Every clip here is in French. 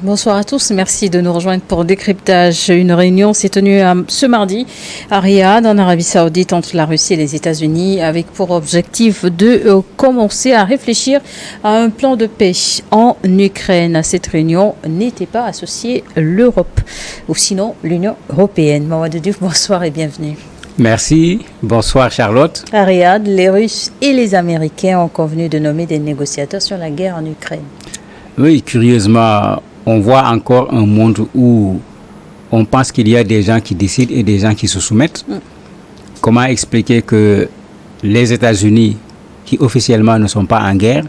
Bonsoir à tous, merci de nous rejoindre pour Décryptage. Une réunion s'est tenue ce mardi à Riyad, en Arabie Saoudite, entre la Russie et les États-Unis, avec pour objectif de commencer à réfléchir à un plan de paix en Ukraine. À cette réunion n'était pas associée l'Europe, ou sinon l'Union européenne. Mamadou Diouf, bonsoir et bienvenue. Merci, bonsoir Charlotte. À Riyad, les Russes et les Américains ont convenu de nommer des négociateurs sur la guerre en Ukraine. Oui, curieusement, on voit encore un monde où on pense qu'il y a des gens qui décident et des gens qui se soumettent. Comment expliquer que les États-Unis, qui officiellement ne sont pas en guerre,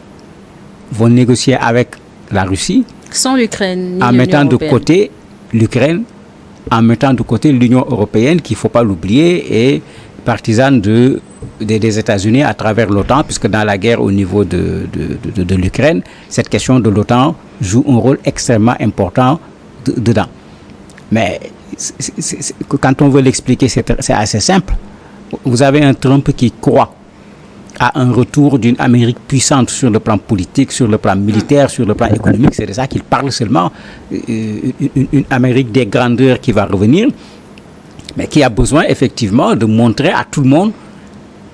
vont négocier avec la Russie sans l'Ukraine, en mettant de côté l'Ukraine, en mettant de côté l'Union européenne, qu'il ne faut pas l'oublier, et partisane des États-Unis à travers l'OTAN, puisque dans la guerre au niveau de l'Ukraine, cette question de l'OTAN joue un rôle extrêmement important dedans. Mais quand on veut l'expliquer, c'est assez simple. Vous avez un Trump qui croit à un retour d'une Amérique puissante sur le plan politique, sur le plan militaire, sur le plan économique. C'est de ça qu'il parle seulement. Une Amérique des grandeurs qui va revenir, mais qui a besoin effectivement de montrer à tout le monde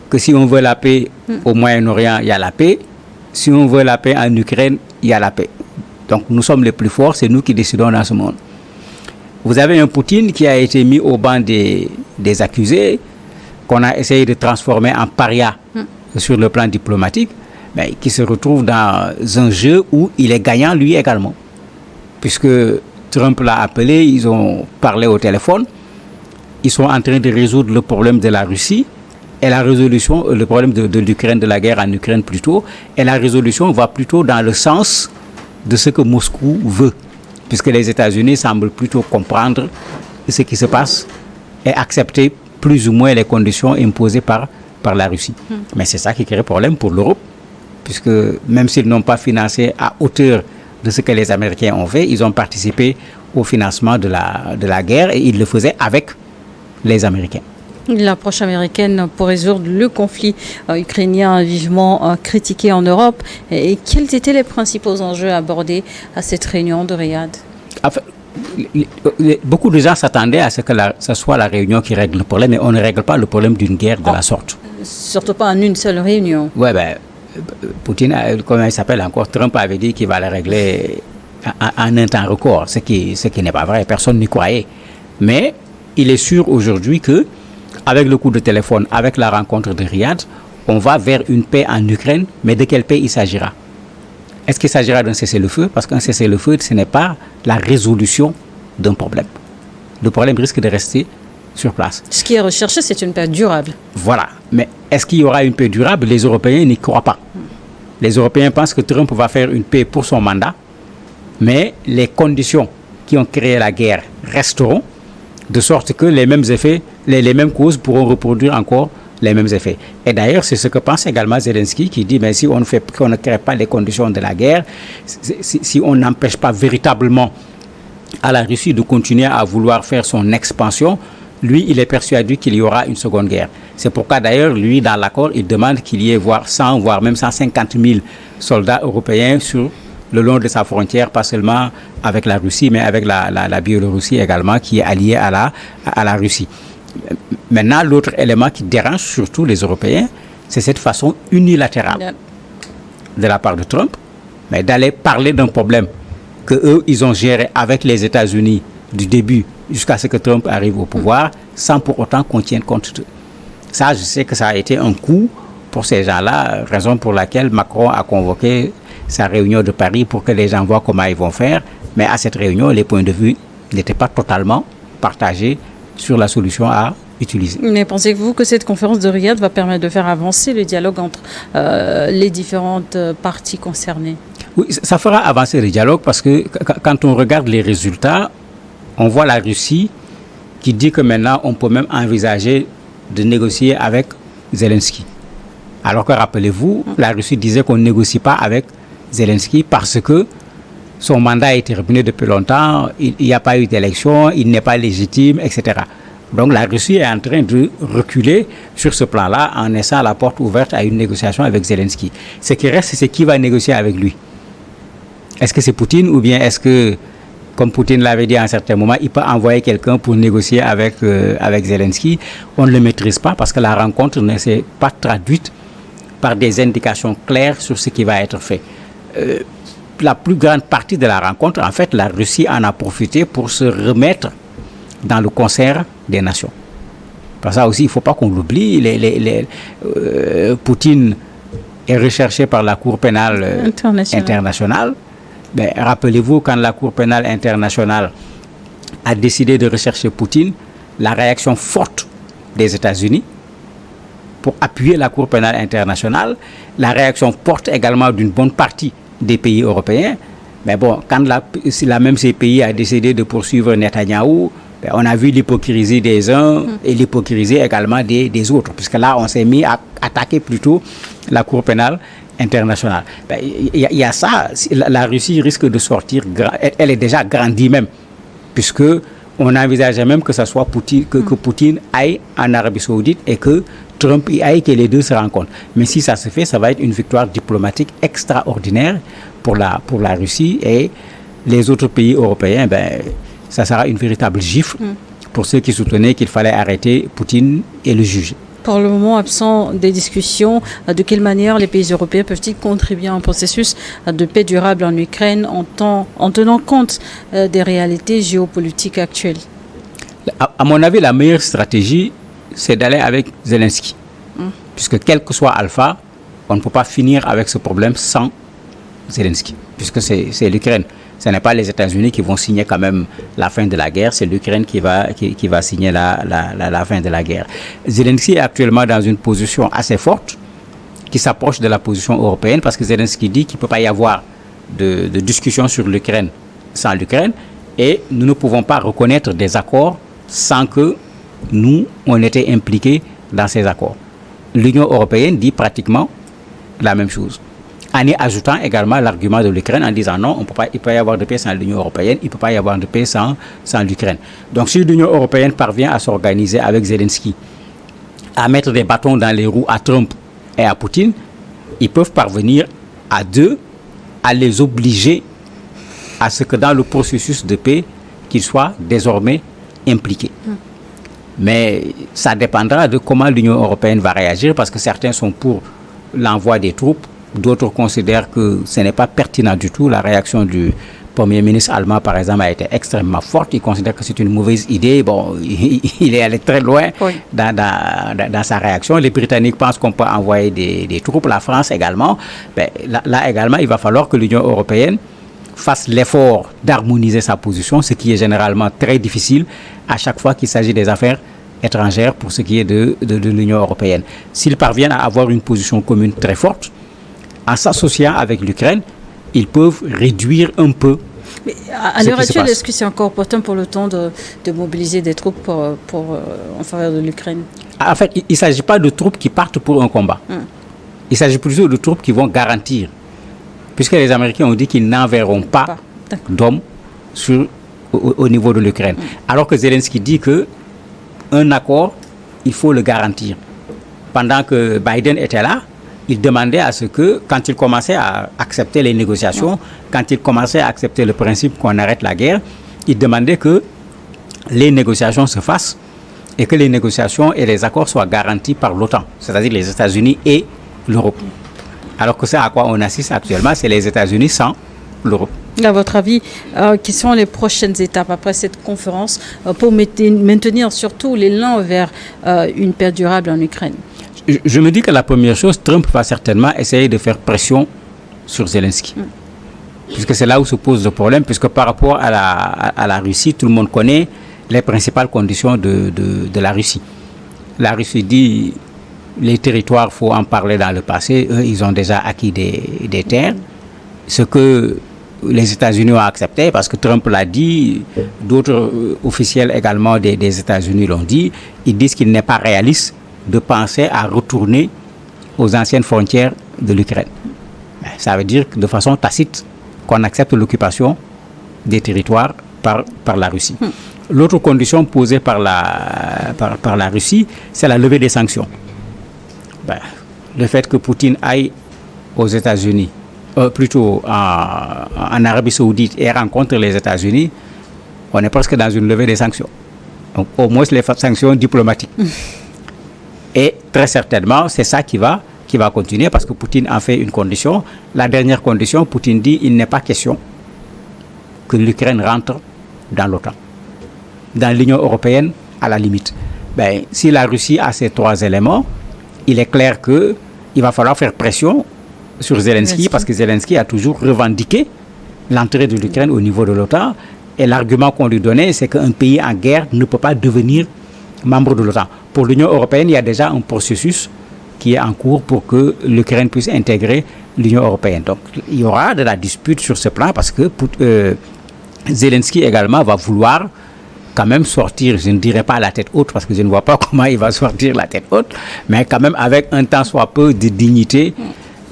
que si on veut la paix au Moyen-Orient, il y a la paix. Si on veut la paix en Ukraine, il y a la paix. Donc nous sommes les plus forts, c'est nous qui décidons dans ce monde. Vous avez un Poutine qui a été mis au banc des accusés, qu'on a essayé de transformer en paria sur le plan diplomatique, mais qui se retrouve dans un jeu où il est gagnant lui également. Puisque Trump l'a appelé, ils ont parlé au téléphone, ils sont en train de résoudre le problème de la Russie, et la résolution, le problème de l'Ukraine, de la guerre en Ukraine plutôt, et la résolution va plutôt dans le sens de ce que Moscou veut, puisque les États-Unis semblent plutôt comprendre ce qui se passe et accepter plus ou moins les conditions imposées par la Russie. Mais c'est ça qui crée problème pour l'Europe, puisque même s'ils n'ont pas financé à hauteur de ce que les Américains ont fait, ils ont participé au financement de la guerre et ils le faisaient avec les Américains. L'approche américaine pour résoudre le conflit ukrainien vivement critiqué en Europe. Et quels étaient les principaux enjeux abordés à cette réunion de Riyad? Enfin, beaucoup de gens s'attendaient à ce que ce soit la réunion qui règle le problème, mais on ne règle pas le problème d'une guerre de la sorte. Surtout pas en une seule réunion. Oui, Poutine, comment il s'appelle encore, Trump avait dit qu'il va le régler en un temps record, ce qui n'est pas vrai, personne n'y croyait. Mais il est sûr aujourd'hui que avec le coup de téléphone, avec la rencontre de Riyad, on va vers une paix en Ukraine, mais de quelle paix il s'agira? Est-ce qu'il s'agira d'un cessez-le-feu? Parce qu'un cessez-le-feu, ce n'est pas la résolution d'un problème. Le problème risque de rester sur place. Ce qui est recherché, c'est une paix durable. Voilà. Mais est-ce qu'il y aura une paix durable? Les Européens n'y croient pas. Les Européens pensent que Trump va faire une paix pour son mandat, mais les conditions qui ont créé la guerre resteront, de sorte que les mêmes effets, les mêmes causes pourront reproduire encore les mêmes effets. Et d'ailleurs, c'est ce que pense également Zelensky, qui dit, mais si on ne crée pas les conditions de la guerre, si on n'empêche pas véritablement à la Russie de continuer à vouloir faire son expansion, lui, il est persuadé qu'il y aura une seconde guerre. C'est pourquoi d'ailleurs, lui, dans l'accord, il demande qu'il y ait 100, voire même 150 000 soldats européens le long de sa frontière, pas seulement avec la Russie, mais avec la Biélorussie également, qui est alliée à la Russie. Maintenant, l'autre élément qui dérange surtout les Européens, c'est cette façon unilatérale de la part de Trump, mais d'aller parler d'un problème qu'eux, ils ont géré avec les États-Unis du début jusqu'à ce que Trump arrive au pouvoir, sans pour autant qu'on tienne compte d'eux. Ça, je sais que ça a été un coup pour ces gens-là, raison pour laquelle Macron a convoqué sa réunion de Paris pour que les gens voient comment ils vont faire. Mais à cette réunion, les points de vue n'étaient pas totalement partagés sur la solution à utiliser. Mais pensez-vous que cette conférence de Riyad va permettre de faire avancer le dialogue entre les différentes parties concernées? Oui, ça fera avancer le dialogue parce que quand on regarde les résultats, on voit la Russie qui dit que maintenant on peut même envisager de négocier avec Zelensky. Alors que rappelez-vous, la Russie disait qu'on ne négocie pas avec Zelensky parce que son mandat a été terminé depuis longtemps, il n'y a pas eu d'élection, il n'est pas légitime, etc. Donc la Russie est en train de reculer sur ce plan-là en laissant la porte ouverte à une négociation avec Zelensky. Ce qui reste, c'est qui va négocier avec lui. Est-ce que c'est Poutine ou bien est-ce que comme Poutine l'avait dit à un certain moment, il peut envoyer quelqu'un pour négocier avec Zelensky. On ne le maîtrise pas parce que la rencontre ne s'est pas traduite par des indications claires sur ce qui va être fait. La plus grande partie de la rencontre, en fait, la Russie en a profité pour se remettre dans le concert des nations. Parce que ça aussi, il ne faut pas qu'on l'oublie. Poutine est recherché par la Cour pénale internationale. Ben, rappelez-vous, quand la Cour pénale internationale a décidé de rechercher Poutine, la réaction forte des États-Unis pour appuyer la Cour pénale internationale, la réaction forte également d'une bonne partie des pays européens. Mais bon, quand la même ces pays a décidé de poursuivre Netanyahou, ben, on a vu l'hypocrisie des uns et l'hypocrisie également des autres, puisque là, on s'est mis à attaquer plutôt la Cour pénale internationale. Ben, y a ça, la Russie risque de sortir, elle est déjà grandie même, puisque on envisageait même que ce soit Poutine, que Poutine aille en Arabie Saoudite et que Trump y aille, que les deux se rencontrent. Mais si ça se fait, ça va être une victoire diplomatique extraordinaire pour la Russie, et les autres pays européens, ben, ça sera une véritable gifle pour ceux qui soutenaient qu'il fallait arrêter Poutine et le juger. Pour le moment, absent des discussions, de quelle manière les pays européens peuvent-ils contribuer à un processus de paix durable en Ukraine en tenant compte des réalités géopolitiques actuelles? À mon avis, la meilleure stratégie, c'est d'aller avec Zelensky. Puisque quel que soit Alpha, on ne peut pas finir avec ce problème sans Zelensky, puisque c'est l'Ukraine. Ce n'est pas les États-Unis qui vont signer quand même la fin de la guerre, c'est l'Ukraine qui va signer la fin de la guerre. Zelensky est actuellement dans une position assez forte, qui s'approche de la position européenne, parce que Zelensky dit qu'il ne peut pas y avoir de discussion sur l'Ukraine sans l'Ukraine, et nous ne pouvons pas reconnaître des accords sans que nous, on était impliqués dans ces accords. L'Union européenne dit pratiquement la même chose, en y ajoutant également l'argument de l'Ukraine en disant non, il peut y avoir de paix sans l'Union européenne, il ne peut pas y avoir de paix sans l'Ukraine. Donc si l'Union européenne parvient à s'organiser avec Zelensky, à mettre des bâtons dans les roues à Trump et à Poutine, ils peuvent parvenir à deux à les obliger à ce que dans le processus de paix, qu'ils soient désormais impliqués. Mais ça dépendra de comment l'Union européenne va réagir, parce que certains sont pour l'envoi des troupes, d'autres considèrent que ce n'est pas pertinent du tout. La réaction du Premier ministre allemand, par exemple, a été extrêmement forte. Il considère que c'est une mauvaise idée. Bon, il est allé très loin dans sa réaction. Les Britanniques pensent qu'on peut envoyer des troupes, la France également. Ben, là également, il va falloir que l'Union européenne fasse l'effort d'harmoniser sa position, ce qui est généralement très difficile à chaque fois qu'il s'agit des affaires étrangères pour ce qui est de l'Union européenne. S'ils parviennent à avoir une position commune très forte, en s'associant avec l'Ukraine, ils peuvent réduire un peu. Mais à l'heure actuelle, est-ce que c'est encore opportun pour l'OTAN de mobiliser des troupes en faveur de l'Ukraine? En fait, il ne s'agit pas de troupes qui partent pour un combat. Il s'agit plutôt de troupes qui vont garantir, puisque les Américains ont dit qu'ils n'enverront pas d'hommes au niveau de l'Ukraine. Alors que Zelensky dit qu'un accord, il faut le garantir. Pendant que Biden était là, il demandait à ce que, quand il commençait à accepter les négociations, quand il commençait à accepter le principe qu'on arrête la guerre, il demandait que les négociations se fassent et que les négociations et les accords soient garantis par l'OTAN, c'est-à-dire les États-Unis et l'Europe. Alors que c'est à quoi on assiste actuellement, c'est les États-Unis sans l'Europe. À votre avis, quelles sont les prochaines étapes après cette conférence pour maintenir surtout l'élan vers une paix durable en Ukraine? Je me dis que la première chose, Trump va certainement essayer de faire pression sur Zelensky. Puisque c'est là où se pose le problème, puisque par rapport à la Russie, tout le monde connaît les principales conditions de la Russie. La Russie dit les territoires, il faut en parler dans le passé. Eux, ils ont déjà acquis des terres. Ce que les États-Unis ont accepté, parce que Trump l'a dit, d'autres officiels également des États-Unis l'ont dit, ils disent qu'il n'est pas réaliste de penser à retourner aux anciennes frontières de l'Ukraine. Ça veut dire de façon tacite qu'on accepte l'occupation des territoires par la Russie. L'autre condition posée par la Russie, c'est la levée des sanctions. Le fait que Poutine aille aux États-Unis, plutôt en Arabie Saoudite et rencontre les États-Unis, on est presque dans une levée des sanctions. Donc, au moins les sanctions diplomatiques. Et très certainement, c'est ça qui va continuer parce que Poutine en fait une condition. La dernière condition, Poutine dit il n'est pas question que l'Ukraine rentre dans l'OTAN. Dans l'Union européenne, à la limite. Ben, si la Russie a ces 3 éléments, il est clair qu'il va falloir faire pression sur Zelensky parce que Zelensky a toujours revendiqué l'entrée de l'Ukraine au niveau de l'OTAN. Et l'argument qu'on lui donnait, c'est qu'un pays en guerre ne peut pas devenir membre de l'OTAN. Pour l'Union européenne, il y a déjà un processus qui est en cours pour que l'Ukraine puisse intégrer l'Union européenne. Donc, il y aura de la dispute sur ce plan parce que Zelensky également va vouloir quand même sortir, je ne dirais pas la tête haute parce que je ne vois pas comment il va sortir la tête haute, mais quand même avec un tant soit peu de dignité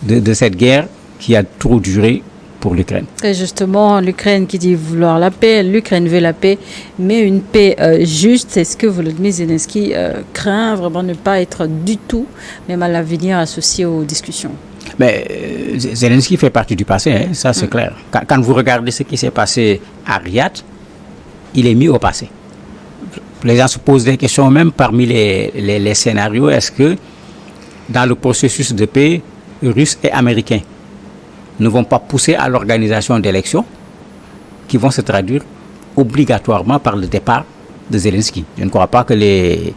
de cette guerre qui a trop duré pour l'Ukraine. Et justement, l'Ukraine qui dit vouloir la paix, l'Ukraine veut la paix, mais une paix juste. Est-ce que Volodymyr Zelensky craint vraiment ne pas être du tout, même à l'avenir, associé aux discussions? Mais Zelensky fait partie du passé, hein, ça c'est clair. Quand vous regardez ce qui s'est passé à Riyad, il est mis au passé. Les gens se posent des questions même parmi les scénarios. Est-ce que dans le processus de paix, Russes et Américains ne vont pas pousser à l'organisation d'élections qui vont se traduire obligatoirement par le départ de Zelensky? Je ne crois pas que les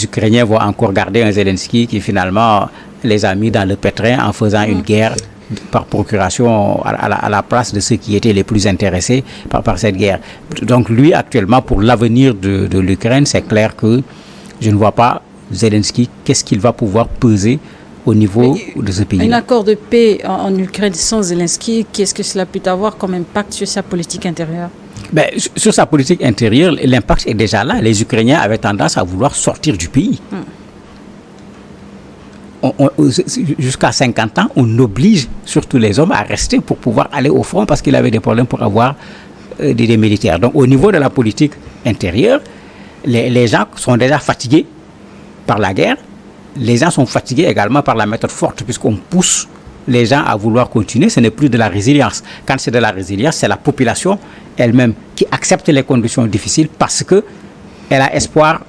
Ukrainiens vont encore garder un Zelensky qui finalement les a mis dans le pétrin en faisant une guerre par procuration à la place de ceux qui étaient les plus intéressés par cette guerre. Donc lui, actuellement, pour l'avenir de l'Ukraine, c'est clair que je ne vois pas Zelensky, qu'est-ce qu'il va pouvoir peser au niveau de ce pays. Un accord de paix en Ukraine sans Zelensky, qu'est-ce que cela peut avoir comme impact sur sa politique intérieure? Ben, sur sa politique intérieure, l'impact est déjà là. Les Ukrainiens avaient tendance à vouloir sortir du pays. Jusqu'à 50 ans, on oblige surtout les hommes à rester pour pouvoir aller au front parce qu'il avait des problèmes pour avoir des militaires. Donc au niveau de la politique intérieure, les gens sont déjà fatigués par la guerre. Les gens sont fatigués également par la méthode forte puisqu'on pousse les gens à vouloir continuer. Ce n'est plus de la résilience. Quand c'est de la résilience, c'est la population elle-même qui accepte les conditions difficiles parce qu'elle a espoir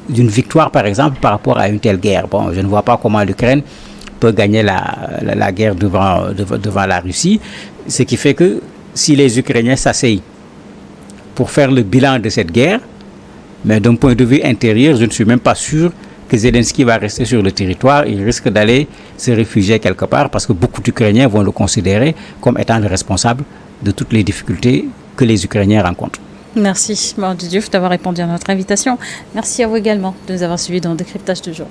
d'une victoire, par exemple, par rapport à une telle guerre. Bon, je ne vois pas comment l'Ukraine peut gagner la guerre devant la Russie. Ce qui fait que si les Ukrainiens s'asseyent pour faire le bilan de cette guerre, mais d'un point de vue intérieur, je ne suis même pas sûr que Zelensky va rester sur le territoire. Il risque d'aller se réfugier quelque part parce que beaucoup d'Ukrainiens vont le considérer comme étant le responsable de toutes les difficultés que les Ukrainiens rencontrent. Merci, Mamadou Diouf, d'avoir répondu à notre invitation. Merci à vous également de nous avoir suivis dans le décryptage du jour.